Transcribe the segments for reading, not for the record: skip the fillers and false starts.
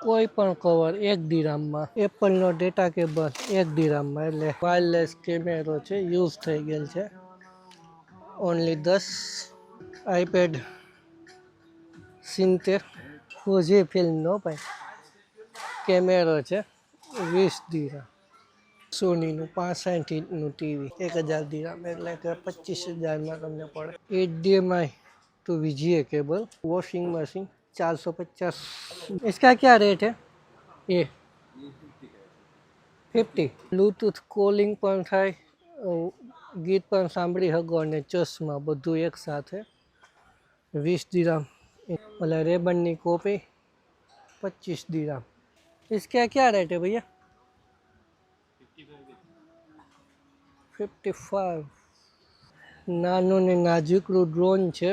કોઈ પણ cover 1 દિરામમાં, એપલનો data cable 1 દિરામમાં, એટલે વાયરલેસ કેમેરો છે, યુઝ થઈ ગયેલ છે. ઓનલી 10. આઈપેડ 70, ફૂજી ફિલ્મનો ભાઈ કેમેરો છે, 20 દિરામ. સોનીનું 65 ઇંચનું ટીવી 1000 દિરામ, એટલે કે 25,000માં તમને પડે. HDMI to VGA cable. Washing machine 450. इसका क्या रेट है? ये 50. બ્લૂટૂથ કોલિંગ પણ થાય, ગીત પણ સાંભળી શકો અને ચશ્મા બધું એક સાથે. 20 દિરામ. मतलब रेबन की कॉपी 25 दिराम. इसका क्या रेट है भैया? 55. નાનું ને નાજુકડું ડ્રોન છે,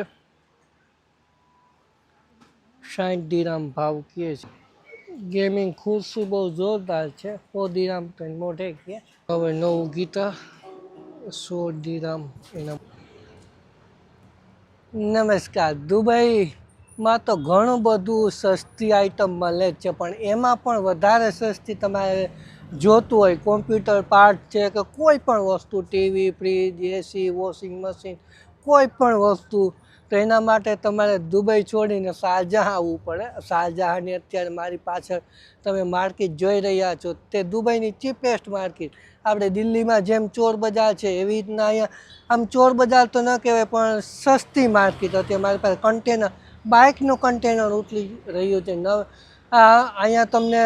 60 દિરામ ભાવ કહે છે. ગેમિંગ ખુરશી બહુ જોરદાર છે, 4 દિરામ તો મોઢે કે. હવે નવું ગીતા 100 દિરામ એના. નમસ્કાર. દુબઈમાં તો ઘણું બધું સસ્તી આઈટમ મળે છે, પણ એમાં પણ વધારે સસ્તી તમારે જોતું હોય કોમ્પ્યુટર પાર્ટ છે કે કોઈ પણ વસ્તુ, ટીવી, ફ્રીજ, એસી, વોશિંગ મશીન, કોઈ પણ વસ્તુ, તો એના માટે તમારે દુબઈ છોડીને શારજાહ આવવું પડે. શારજાહની અત્યારે મારી પાછળ તમે માર્કેટ જોઈ રહ્યા છો, તે દુબઈની ચીપેસ્ટ માર્કેટ. આપણે દિલ્હીમાં જેમ ચોર બજાર છે એવી રીતના અહીંયા આમ ચોર બજાર તો ન કહેવાય પણ સસ્તી માર્કેટ હતી. અમારી પાસે કન્ટેનર, બાઇકનું કન્ટેનર ઉતરી રહ્યું છે. અહીંયા તમને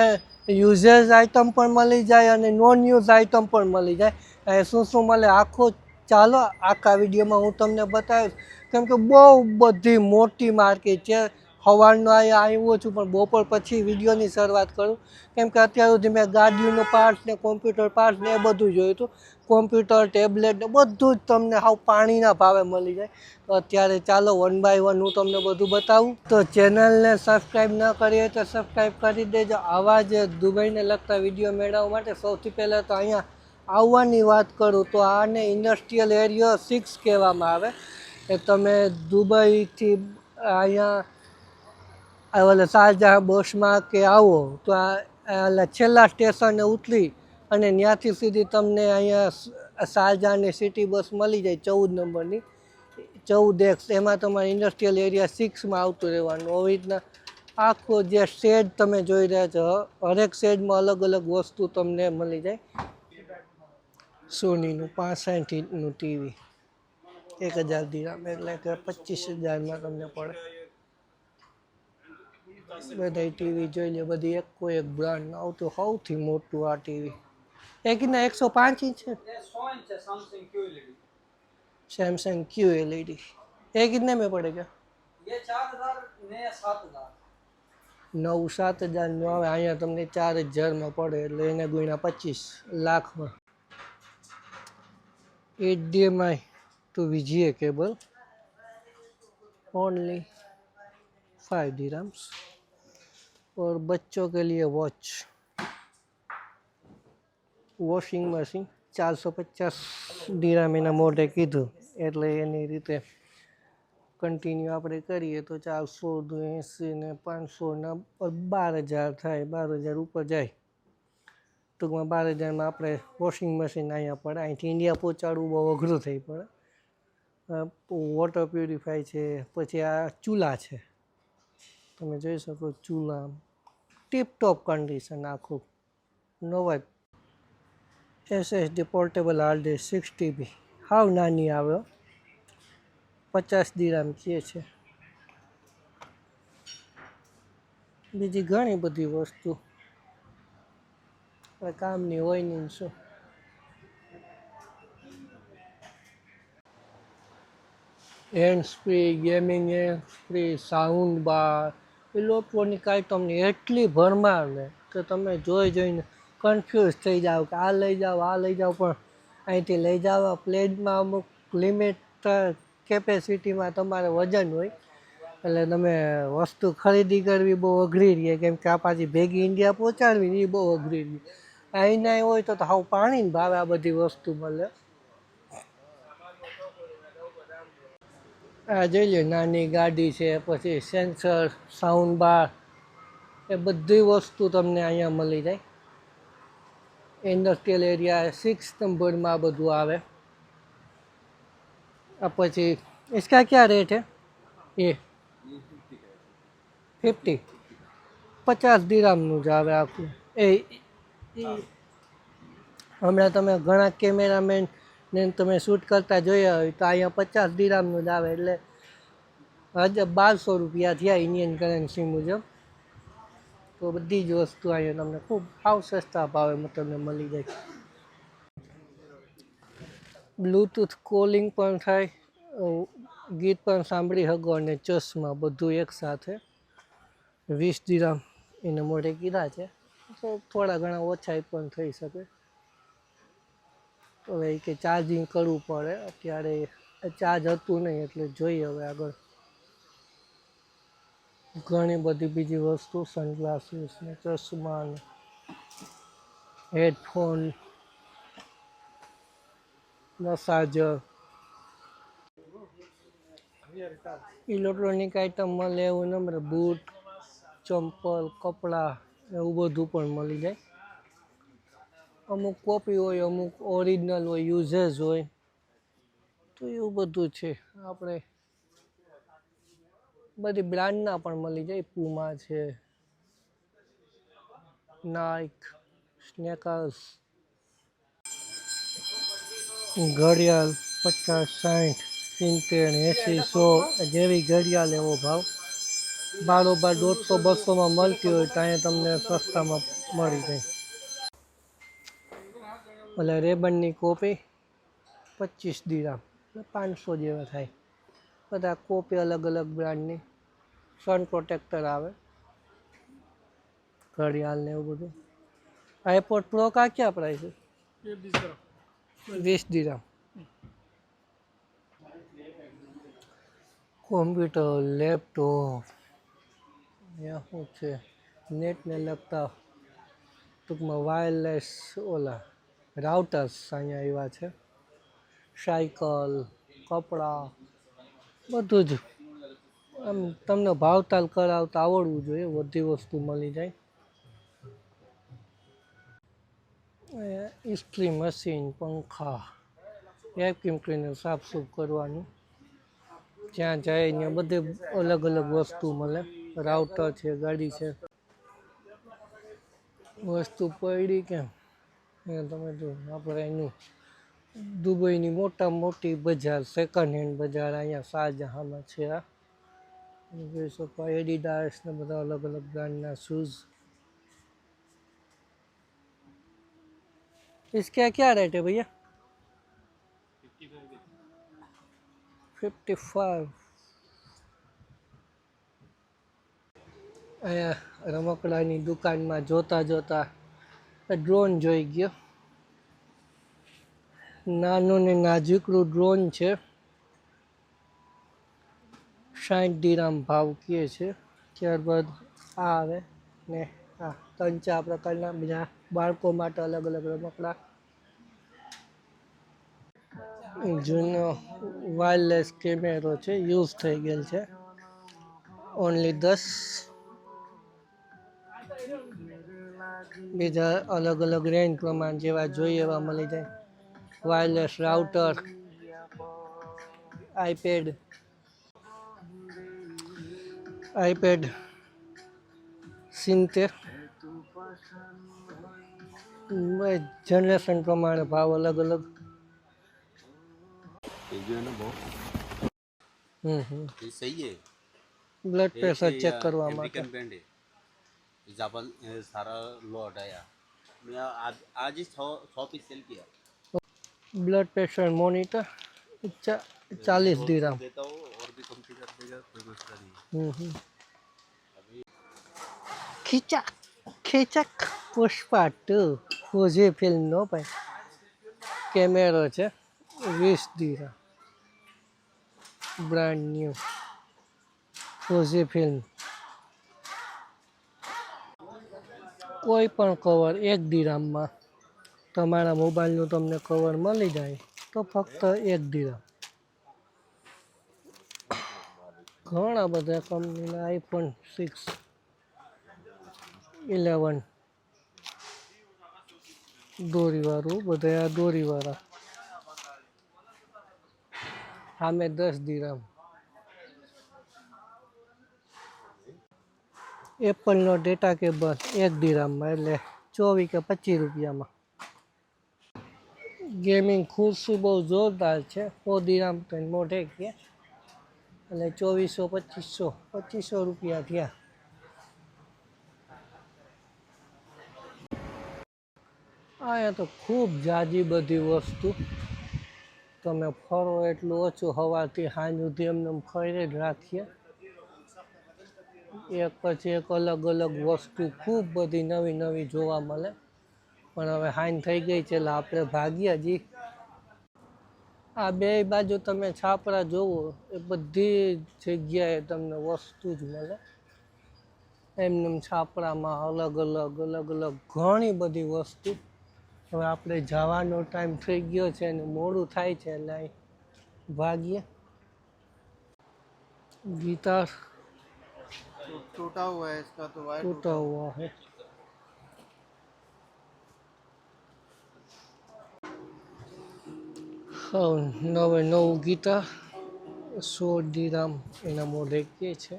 યુઝેસ આઇટમ પણ મળી જાય અને નોન યુઝ આઇટમ પણ મળી જાય. શું શું મળે આખો ચાલો આખા વિડીયોમાં હું તમને બતાવીશ, કેમ કે બહુ બધી મોટી માર્કેટ છે. સવારનો અહીંયા આવ્યો છું પણ બપોર પછી વિડીયોની શરૂઆત કરું, કેમ કે અત્યાર સુધી મેં ગાડીનું પાર્ટ્સ ને કોમ્પ્યુટર પાર્ટ્સ ને એ બધું જોયું હતું. કોમ્પ્યુટર, ટેબ્લેટ ને બધું જ તમને હાવ પાણીના ભાવે મળી જાય. તો અત્યારે ચાલો 1 બાય 1 હું તમને બધું બતાવું. તો ચેનલને સબસ્ક્રાઈબ ન કરી હોય તો સબસ્ક્રાઈબ કરી દેજો. આવા જ દુબઈને લગતા વિડીયો મેળવવા માટે સૌથી પહેલાં તો અહીંયા આવવાની વાત કરું તો આને ઇન્ડસ્ટ્રીયલ એરિયા 6 કહેવામાં આવે. એ તમે દુબઈથી અહીંયા ઓલા શારજાહ બસમાં કે આવો તો આ છેલ્લા સ્ટેશને ઉતરી અને ત્યાંથી સીધી તમને અહીંયા શારજાહની સિટી બસ મળી જાય 14 નંબરની, 14X. એમાં તમારે ઇન્ડસ્ટ્રીયલ એરિયા 6માં આવતું રહેવાનું. આવી રીતના આખો જે શેડ તમે જોઈ રહ્યા છો, હરેક શેડમાં અલગ અલગ વસ્તુ તમને મળી જાય. સોનીનું 65 ઇંચનું ટીવી 1000 દિરામ, એટલે કે 25,000માં તમને પડે. બધા ટીવી જોઈ લે, બધી એકો એક બ્રાન્ડ આવતું. સૌથી મોટું આ ટીવી એ કિतना 105 इंच है? 100 इंच सैमसंग QLED. ये कितने में पड़ेगा? ये 4,000 ने 7,000. 9-7 હજારનું આવે, અહીંયા તમને 4,000માં પડે, એટલે એને ગુણ્યા 25 લાખમાં. HDMI to VGA cable only 5 dirhams. और बच्चों के लिए वॉच. वॉशिंग मशीन 450 દિરામ એના મોઢે કીધું, એટલે એની રીતે કન્ટિન્યુ આપણે કરીએ તો 480 ને 500 ને 12,000 થાય. 12,000 ઉપર જાય. ટૂંકમાં 12,000માં આપણે વોશિંગ મશીન અહીંયા પડે. અહીંથી ઇન્ડિયા પહોંચાડવું બહુ અઘરું થઈ પડે. વોટર પ્યુરિફાય છે, પછી આ ચૂલા છે, તમે જોઈ શકો ચૂલા ટીપટોપ કન્ડિશન, આખું નવા. SSD portable hard disk 6 TB, હાવ નાની આવે, 50 દિરામ કહે છે. બીજી ઘણી બધી વસ્તુ કામની હોય નહીં શું. Hands free, gaming hands free, sound bar, electronic આઇટમની એટલી ભરમાર ને કે તમે જોઈને કન્ફ્યુઝ થઈ જાઓ કે આ લઈ જાઓ, આ લઈ જાઓ. પણ અહીંથી લઈ જાઓ પ્લેનમાં અમુક લિમિટ કેપેસિટીમાં તમારે વજન હોય, એટલે તમે વસ્તુ ખરીદી કરવી બહુ અઘરી રહે, કેમ કે આ પાછી ભેગી ઇન્ડિયા પહોંચાડવી એ બહુ અઘરી રહે. અહીંના હોય તો હાવ પાણીને ભાવે આ બધી વસ્તુ મળે. આ જોઈ લો નાની ગાડી છે, પછી સેન્સર, સાઉન્ડ બાર, એ બધી વસ્તુ તમને અહીંયા મળી જાય. ઇન્ડસ્ટ્રીયલ એરિયા 6 નંબરમાં આ બધું આવે. अब પછી इसका क्या रेट है ये 50 50 દિરામનું જ આવે આખું. હમણાં તમે ઘણા કેમેરામેન ને તમે શૂટ કરતા જોયા હોય તો અહીંયા 50 દિરામનું જ આવે એટલે 1200 રૂપિયા થયા ઇન્ડિયન કરન્સી મુજબ. તો બધી જ વસ્તુ અહીંયા તમને ખૂબ સાવ સસ્તા ભાવે તમને મળી જાય. બ્લૂટૂથ કોલિંગ પણ થાય, ગીત પણ સાંભળી શકો અને ચશ્મા બધું એકસાથે. 20 દિરામ એને મોઢે કીધા છે, તો થોડા ઘણા ઓછા પણ થઈ શકે. તો એ કે ચાર્જિંગ કરવું પડે, અત્યારે ચાર્જ હતું નહીં એટલે જોઈએ હવે આગળ. ઘણી બધી બીજી વસ્તુ સનગ્લાસીસ ને ચશ્મા ને હેડફોન, મસાજર, ઇલેક્ટ્રોનિક આઇટમ મળે એવું ન મળે. બૂટ, ચંપલ, કપડાં એવું બધું પણ મળી જાય. અમુક કોપી હોય, અમુક ઓરિજિનલ હોય, યુઝેસ હોય, તો એવું બધું છે. આપણે બધી બ્રાન્ડના પણ મળી જાય. પૂમા છે, નાઇક, સ્નેકર્સ. ઘડિયાળ 50, 60, 70, 80, 100 જેવી ઘડિયાળ એવો ભાવ. બારોબાર 150, 200માં મળતી હોય તો અહીંયા તમને સસ્તામાં મળી જાય. એટલે રેબનની કોપી 25 દિરામ, 500 જેવા થાય. બધા કોપી અલગ અલગ બ્રાન્ડની. સન પ્રોટેક્ટર આવે, ઘડિયાળ ને એવું બધું. આઈપોડ પ્રો કા ક્યાં પ્રાઇસ है? 20 દિરામ. કોમ્પ્યુટર, લેપટોપ, અહીંયા શું છે નેટને લગતા ટૂંકમાં વાયરલેસ ઓલા રાઉટર્સ અહીંયા આવ્યા છે. સાયકલ, કપડાં, બધું જ. આમ તમને ભાવતાલ કરાવતા આવડવું જોઈએ, બધી વસ્તુ મળી જાય. ઇસ્ત્રી મશીન, પંખા, વેક્યુમ ક્લીનર સાફસૂફ કરવાનું. જ્યાં જાય ત્યાં બધે અલગ અલગ વસ્તુ મળે. રાઉટર છે, ગાડી છે, વસ્તુ પડી કેમ અહીંયા તમે જો. આપણે એનું દુબઈની મોટામાં મોટી બજાર, સેકન્ડ હેન્ડ બજાર અહીંયા શાહજહાંમાં છે. આ જોઈ શકો. એડિડાસ ને બધા અલગ અલગ બ્રાન્ડના શૂઝ. इसका क्या रेट है भैया? 55. અહીંયા રમકડાની દુકાનમાં જોતા જોતા ડ્રોન જોઈ ગયો. નાનું ને નાજુકડું ડ્રોન છે. 60 દિરામ ભાવ કહે છે. ત્યારબાદ આ આવે ને આ 3-4 પ્રકારના બીજા બાળકો માટે અલગ અલગ રમકડા. જૂનો વાયરલેસ કેમેરો છે, યુઝ થઈ ગયેલ છે. ઓનલી 10. બીજા અલગ અલગ રેન્જ પ્રમાણે જેવા જોઈએ એવા મળી જાય. Wireless router, iPad 70. જનરેશન પ્રમાણે ભાવ અલગ અલગ. सही है. બ્લડ પ્રેશર ચેક કરવા માટે. अमेरिकन ब्रांड है. जापान सारा लो हटाया. मैं आज ही 100 पीस सेल किया. Blood pressure monitor 40 dirham. देता हूँ और भी कम कर देगा, कोई मसला नहीं. ખીચક ખીચક પુષ્પા 2 ફોજી ફિલ્મનો ભાઈ કેમેરો છે. 20 દિરામ. Brand new Fauji film. કોઈ પણ કવર 1 દિરામમાં. તમારા મોબાઈલનું તમને કવર મળી જાય તો ફક્ત 1 દિરામ. ઘણા બધા કંપનીના iPhone 6 11 દોરીવાળું, બધા આ દોરીવાળા. સામે 10 દિરહમ. એપલનો ડેટા કેબલ 1 દિરહમમાં, એટલે 24 કે 25 રૂપિયામાં. ગેમિંગ ખુરશી બહુ જોરદાર છે, 100 દિરહમ તો મોઢે કે, એટલે 2400 રૂપિયા થયા. અહીંયા તો ખૂબ જાજી બધી વસ્તુ, તમે ફરો એટલું ઓછું, સવારથી સાંજ સુધી એમને ફરી જ રાખીએ. એક પછી એક અલગ અલગ વસ્તુ ખૂબ બધી નવી નવી જોવા મળે. પણ હવે સાંજ થઈ ગઈ છે એટલે આપણે ભાગીએ. હજી આ બે બાજુ તમે છાપરા જોવો એ બધી જગ્યાએ તમને વસ્તુ જ મળે. એમને છાપરામાં અલગ અલગ ઘણી બધી વસ્તુ. હવે આપણે જવાનો ટાઈમ થઈ ગયો છે અને મોડું થાય છે એટલે અહીં ભાગીએ. गिटार टूटा हुआ है इसका तो वायर टूटा हुआ है. હા, નવું ગીટાર 16 દિરહમ એના મોઢે કે છે.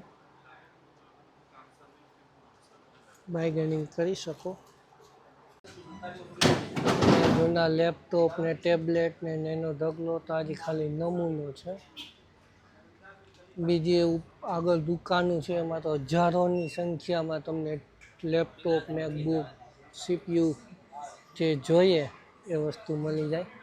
બાર્ગેનિંગ કરી શકો. જૂના લેપટોપ ને ટેબ્લેટ ને એનો ઢગલો તો આજે ખાલી નમૂનો છે. બીજી એવું આગળ દુકાનો છે, એમાં તો હજારોની સંખ્યામાં તમને લેપટોપ, મેકબુક, સીપીયુ જે જોઈએ એ વસ્તુ મળી જાય.